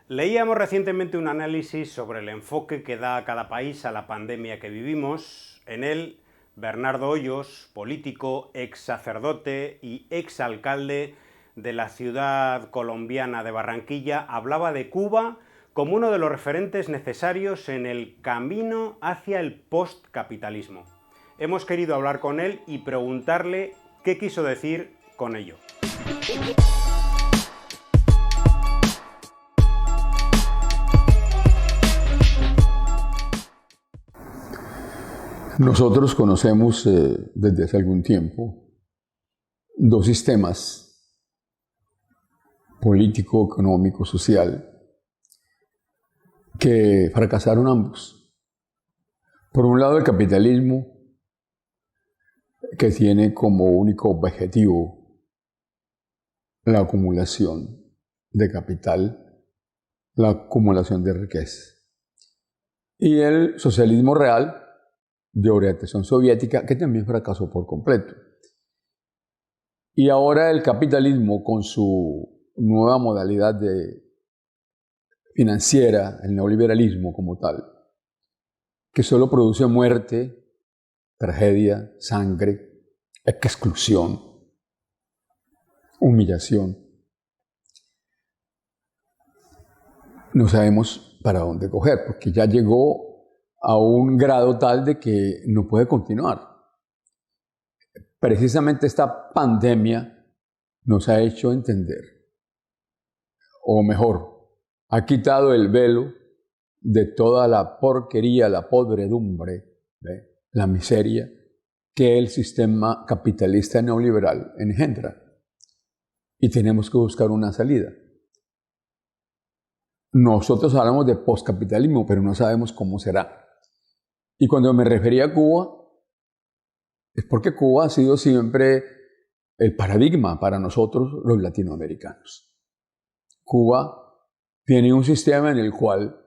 Leíamos recientemente un análisis sobre el enfoque que da cada país a la pandemia que vivimos. En él, Bernardo Hoyos, político, ex sacerdote y ex alcalde de la ciudad colombiana de Barranquilla, hablaba de Cuba como uno de los referentes necesarios en el camino hacia el postcapitalismo. Hemos querido hablar con él y preguntarle qué quiso decir con ello. Nosotros conocemos desde hace algún tiempo dos sistemas, político, económico, social, que fracasaron ambos. Por un lado, el capitalismo, que tiene como único objetivo la acumulación de capital, la acumulación de riqueza. Y el socialismo real, de orientación soviética, que también fracasó por completo. Y ahora el capitalismo, con su nueva modalidad financiera, el neoliberalismo como tal, que solo produce muerte, tragedia, sangre, exclusión, humillación. No sabemos para dónde coger, porque ya llegó a un grado tal de que no puede continuar. Precisamente esta pandemia nos ha hecho entender, o mejor, ha quitado el velo de toda la porquería, la podredumbre, la miseria que el sistema capitalista neoliberal engendra. Y tenemos que buscar una salida. Nosotros hablamos de postcapitalismo, pero no sabemos cómo será. Y cuando me refería a Cuba, es porque Cuba ha sido siempre el paradigma para nosotros los latinoamericanos. Cuba tiene un sistema en el cual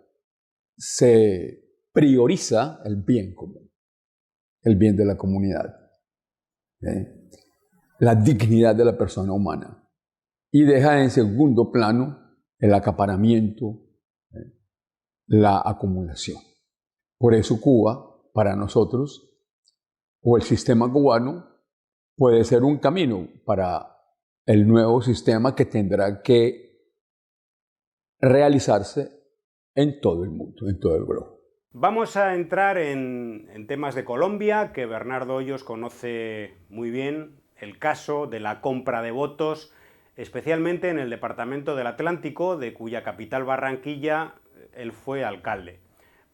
se prioriza el bien común, el bien de la comunidad, la dignidad de la persona humana, y deja en segundo plano el acaparamiento, la acumulación. Por eso Cuba, para nosotros, o el sistema cubano, puede ser un camino para el nuevo sistema que tendrá que realizarse en todo el mundo, en todo el globo. Vamos a entrar en temas de Colombia, que Bernardo Hoyos conoce muy bien, el caso de la compra de votos, especialmente en el departamento del Atlántico, de cuya capital Barranquilla él fue alcalde.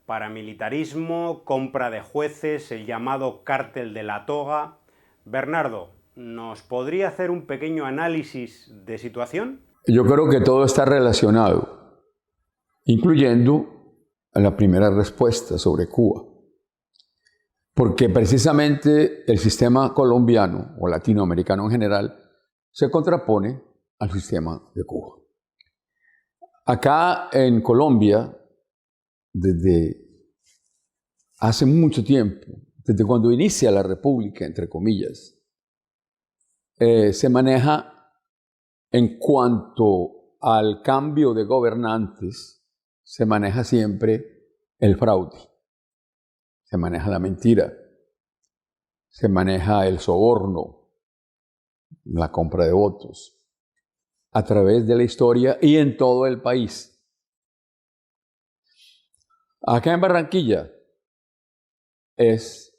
Paramilitarismo, compra de jueces, el llamado cártel de la toga. Bernardo, ¿nos podría hacer un pequeño análisis de situación? Yo creo que todo está relacionado, incluyendo la primera respuesta sobre Cuba. Porque precisamente el sistema colombiano o latinoamericano en general se contrapone al sistema de Cuba. Acá en Colombia, desde hace mucho tiempo, desde cuando inicia la República, entre comillas, se maneja en cuanto al cambio de gobernantes, se maneja siempre el fraude, se maneja la mentira, se maneja el soborno, la compra de votos, a través de la historia y en todo el país. Acá en Barranquilla es,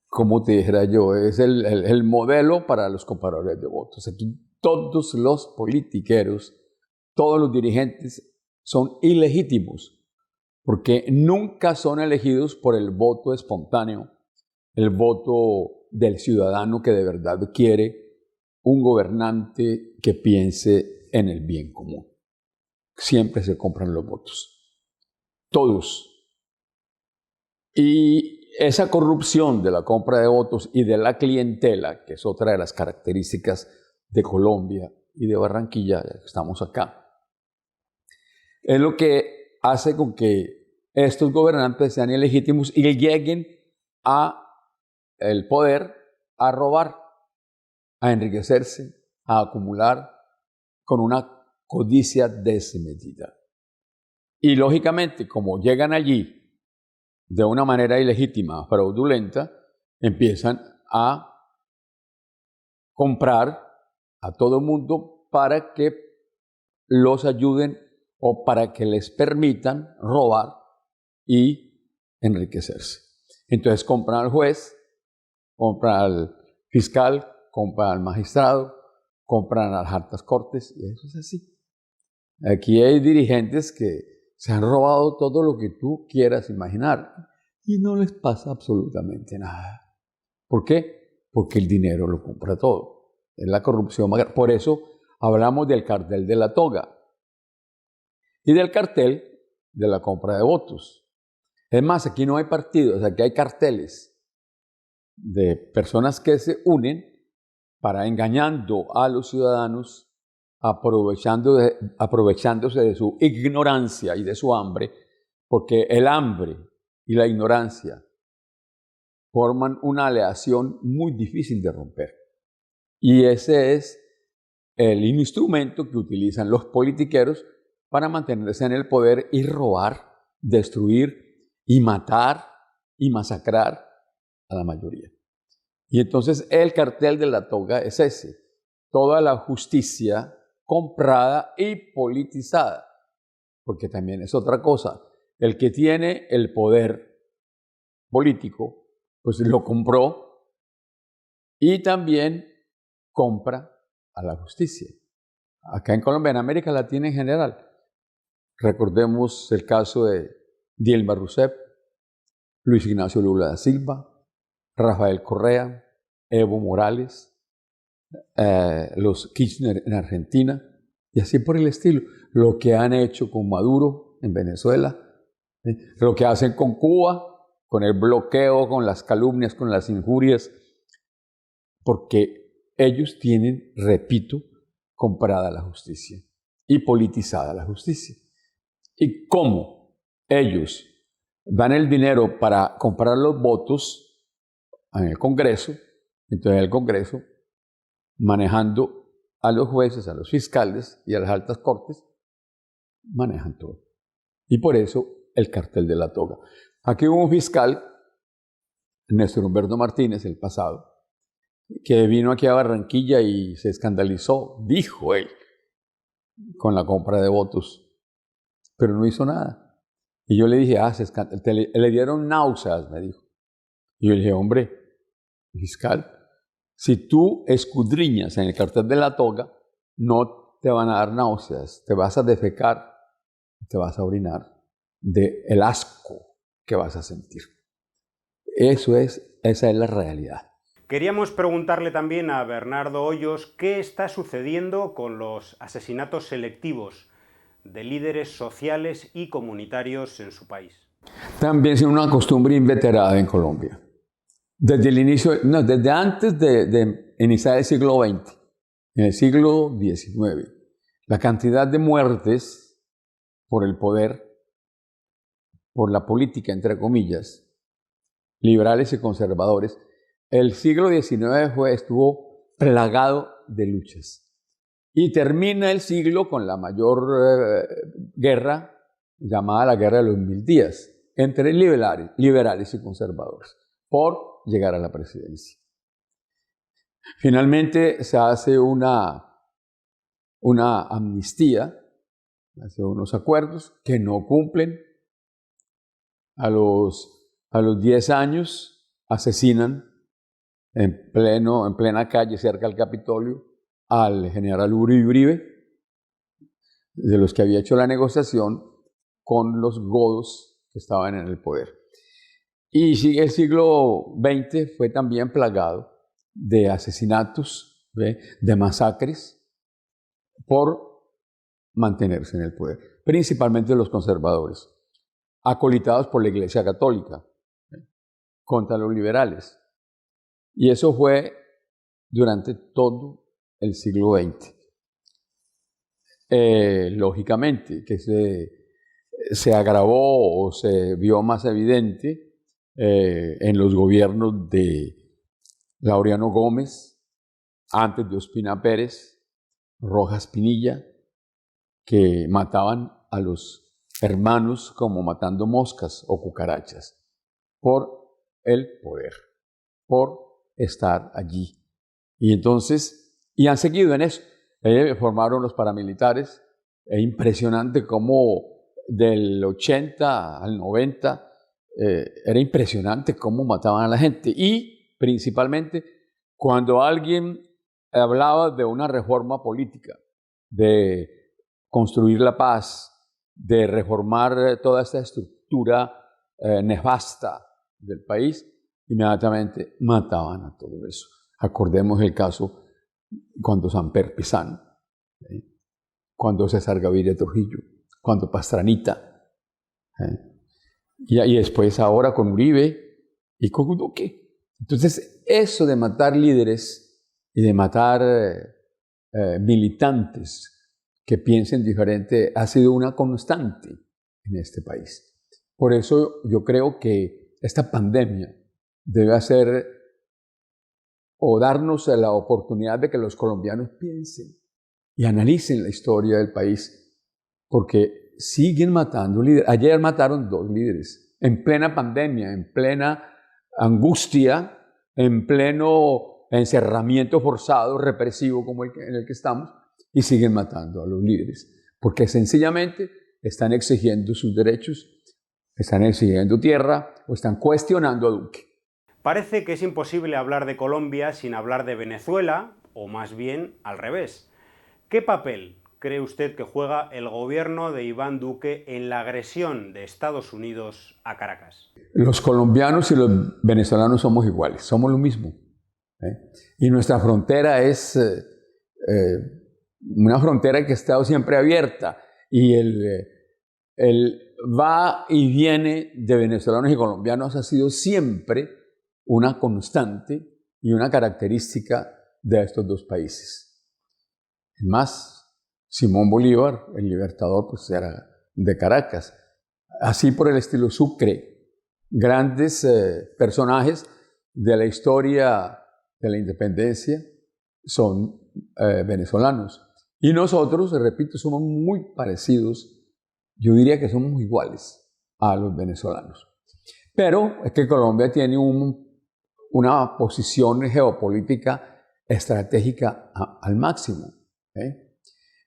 como te dijera yo, es el modelo para los compradores de votos. Aquí todos los politiqueros, todos los dirigentes son ilegítimos, porque nunca son elegidos por el voto espontáneo, el voto del ciudadano que de verdad quiere un gobernante que piense en el bien común. Siempre se compran los votos. Todos. Y esa corrupción de la compra de votos y de la clientela, que es otra de las características de Colombia y de Barranquilla, ya que estamos acá, es lo que hace con que estos gobernantes sean ilegítimos y lleguen a el poder a robar, a enriquecerse, a acumular con una codicia desmedida. Y lógicamente, como llegan allí de una manera ilegítima, fraudulenta, empiezan a comprar a todo el mundo para que los ayuden o para que les permitan robar y enriquecerse. Entonces compran al juez, compran al fiscal, compran al magistrado, compran a las altas cortes, y eso es así. Aquí hay dirigentes que se han robado todo lo que tú quieras imaginar y no les pasa absolutamente nada. ¿Por qué? Porque el dinero lo compra todo. Es la corrupción más grande. Por eso hablamos del cartel de la toga y del cartel de la compra de votos. Es más, aquí no hay partidos, aquí hay carteles de personas que se unen para, engañando a los ciudadanos, aprovechándose de su ignorancia y de su hambre, porque el hambre y la ignorancia forman una aleación muy difícil de romper. Y ese es el instrumento que utilizan los politiqueros para mantenerse en el poder y robar, destruir y matar y masacrar a la mayoría. Y entonces el cartel de la toga es ese: toda la justicia comprada y politizada, porque también es otra cosa. El que tiene el poder político, pues lo compró y también compra a la justicia. Acá en Colombia, en América Latina en general, recordemos el caso de Dilma Rousseff, Luis Ignacio Lula da Silva, Rafael Correa, Evo Morales, los Kirchner en Argentina, y así por el estilo. Lo que han hecho con Maduro en Venezuela, lo que hacen con Cuba, con el bloqueo, con las calumnias, con las injurias, porque ellos tienen, repito, comprada la justicia y politizada la justicia. ¿Y cómo ellos dan el dinero para comprar los votos en el Congreso? Entonces el Congreso, manejando a los jueces, a los fiscales y a las altas cortes, manejan todo. Y por eso el cartel de la toga. Aquí hubo un fiscal, Néstor Humberto Martínez, el pasado, que vino aquí a Barranquilla y se escandalizó, dijo él, con la compra de votos, pero no hizo nada. Y yo le dije, le dieron náuseas, me dijo. Y yo le dije, hombre, fiscal, si tú escudriñas en el cartel de la toga, no te van a dar náuseas, te vas a defecar, te vas a orinar del asco que vas a sentir. Esa es la realidad. Queríamos preguntarle también a Bernardo Hoyos qué está sucediendo con los asesinatos selectivos de líderes sociales y comunitarios en su país. También es una costumbre inveterada en Colombia. Desde el inicio, no, desde antes de iniciar el siglo XX, en el siglo XIX, la cantidad de muertes por el poder, por la política, entre comillas, liberales y conservadores, el siglo XIX estuvo plagado de luchas. Y termina el siglo con la mayor guerra, llamada la Guerra de los 1000 días, entre liberales y conservadores, por llegar a la presidencia. Finalmente se hace una amnistía, hace unos acuerdos que no cumplen. A los 10 años asesinan en plena calle cerca del Capitolio al general Uribe, de los que había hecho la negociación con los godos que estaban en el poder. Y el siglo XX fue también plagado de asesinatos, de masacres, por mantenerse en el poder, principalmente los conservadores, acolitados por la Iglesia Católica, contra los liberales. Y eso fue durante todo el siglo XX. Lógicamente, que se agravó o se vio más evidente en los gobiernos de Laureano Gómez, antes de Ospina Pérez, Rojas Pinilla, que mataban a los hermanos como matando moscas o cucarachas, por el poder, por estar allí. Y entonces, y han seguido en eso. Formaron los paramilitares. Es impresionante cómo del 80 al 90 era impresionante cómo mataban a la gente. Y principalmente cuando alguien hablaba de una reforma política, de construir la paz, de reformar toda esta estructura nefasta del país, inmediatamente mataban a todo eso. Acordemos el caso cuando Samper Pizano, cuando César Gaviria Trujillo, cuando Pastranita, y después ahora con Uribe y con Duque. Entonces, eso de matar líderes y de matar militantes que piensen diferente ha sido una constante en este país. Por eso yo creo que esta pandemia debe hacer o darnos la oportunidad de que los colombianos piensen y analicen la historia del país, porque siguen matando líderes. Ayer mataron 2 líderes, en plena pandemia, en plena angustia, en pleno encerramiento forzado, represivo como en el que estamos, y siguen matando a los líderes, porque sencillamente están exigiendo sus derechos, están exigiendo tierra o están cuestionando a Duque. Parece que es imposible hablar de Colombia sin hablar de Venezuela, o más bien al revés. ¿Qué papel cree usted que juega el gobierno de Iván Duque en la agresión de Estados Unidos a Caracas? Los colombianos y los venezolanos somos iguales, somos lo mismo. Y nuestra frontera es una frontera que ha estado siempre abierta, y el va y viene de venezolanos y colombianos ha sido siempre una constante y una característica de estos 2 países. Más, Simón Bolívar, el libertador, pues era de Caracas. Así por el estilo Sucre, grandes personajes de la historia de la independencia son venezolanos. Y nosotros, repito, somos muy parecidos, yo diría que somos iguales a los venezolanos. Pero es que Colombia tiene una posición geopolítica estratégica al máximo.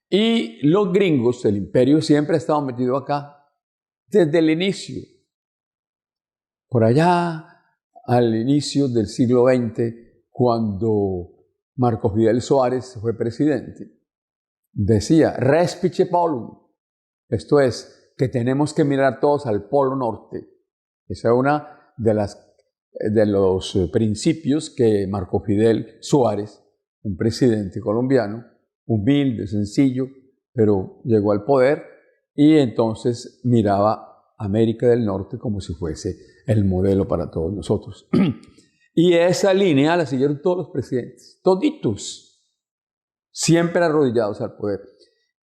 Y los gringos, el imperio siempre ha estado metido acá desde el inicio. Por allá, al inicio del siglo XX, cuando Marcos Fidel Suárez fue presidente, decía, respice polum, esto es, que tenemos que mirar todos al Polo Norte. Esa es una de los principios que Marco Fidel Suárez, un presidente colombiano, humilde, sencillo, pero llegó al poder y entonces miraba América del Norte como si fuese el modelo para todos nosotros. Y esa línea la siguieron todos los presidentes, toditos, siempre arrodillados al poder.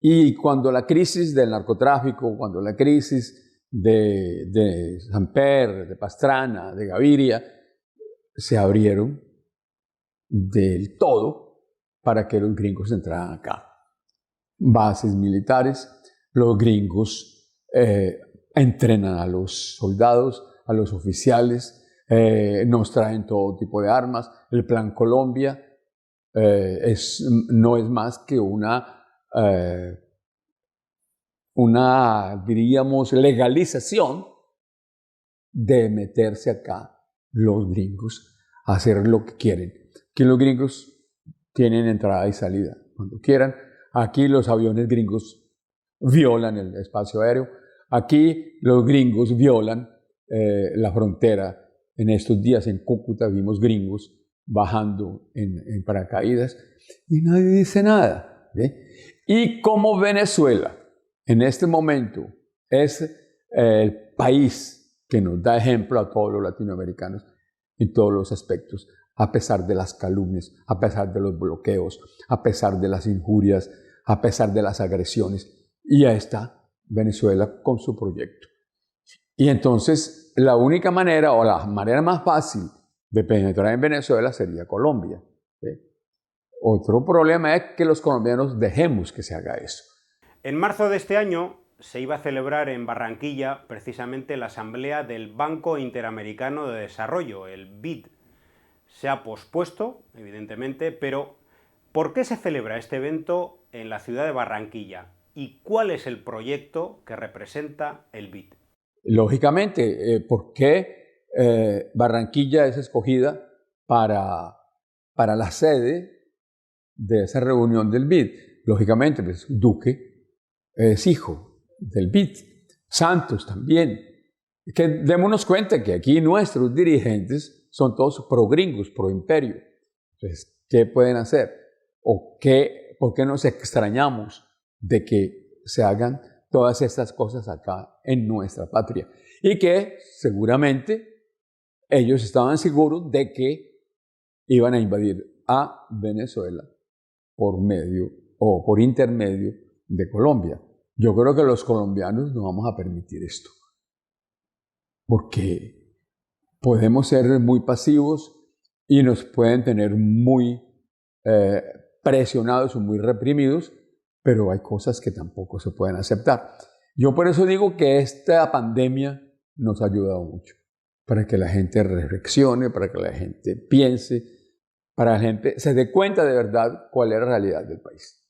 Y cuando la crisis del narcotráfico, cuando la crisis de Samper, de Pastrana, de Gaviria, se abrieron del todo para que los gringos entraran acá. Bases militares, los gringos entrenan a los soldados, a los oficiales, nos traen todo tipo de armas. El Plan Colombia no es más que una, diríamos, legalización de meterse acá los gringos a hacer lo que quieren. Que los gringos tienen entrada y salida cuando quieran. Aquí los aviones gringos violan el espacio aéreo. Aquí los gringos violan la frontera. En estos días en Cúcuta vimos gringos bajando en paracaídas y nadie dice nada. Y como Venezuela en este momento es el país que nos da ejemplo a todos los latinoamericanos en todos los aspectos, a pesar de las calumnias, a pesar de los bloqueos, a pesar de las injurias, a pesar de las agresiones. Y ya está Venezuela con su proyecto. Y entonces la única manera o la manera más fácil de penetrar en Venezuela sería Colombia. Otro problema es que los colombianos dejemos que se haga eso. En marzo de este año se iba a celebrar en Barranquilla precisamente la asamblea del Banco Interamericano de Desarrollo, el BID. Se ha pospuesto, evidentemente, pero ¿por qué se celebra este evento en la ciudad de Barranquilla? ¿Y cuál es el proyecto que representa el BID? Lógicamente, ¿por qué Barranquilla es escogida para la sede de esa reunión del BID? Lógicamente, pues Duque es hijo del BID, Santos también. Que démonos cuenta que aquí nuestros dirigentes son todos pro gringos, pro imperio. Entonces, ¿qué pueden hacer? ¿Por qué nos extrañamos de que se hagan todas estas cosas acá en nuestra patria? Y que seguramente ellos estaban seguros de que iban a invadir a Venezuela por medio o por intermedio de Colombia. Yo creo que los colombianos no vamos a permitir esto, porque podemos ser muy pasivos y nos pueden tener muy presionados o muy reprimidos, pero hay cosas que tampoco se pueden aceptar. Yo por eso digo que esta pandemia nos ha ayudado mucho, para que la gente reflexione, para que la gente piense, para que la gente se dé cuenta de verdad cuál es la realidad del país.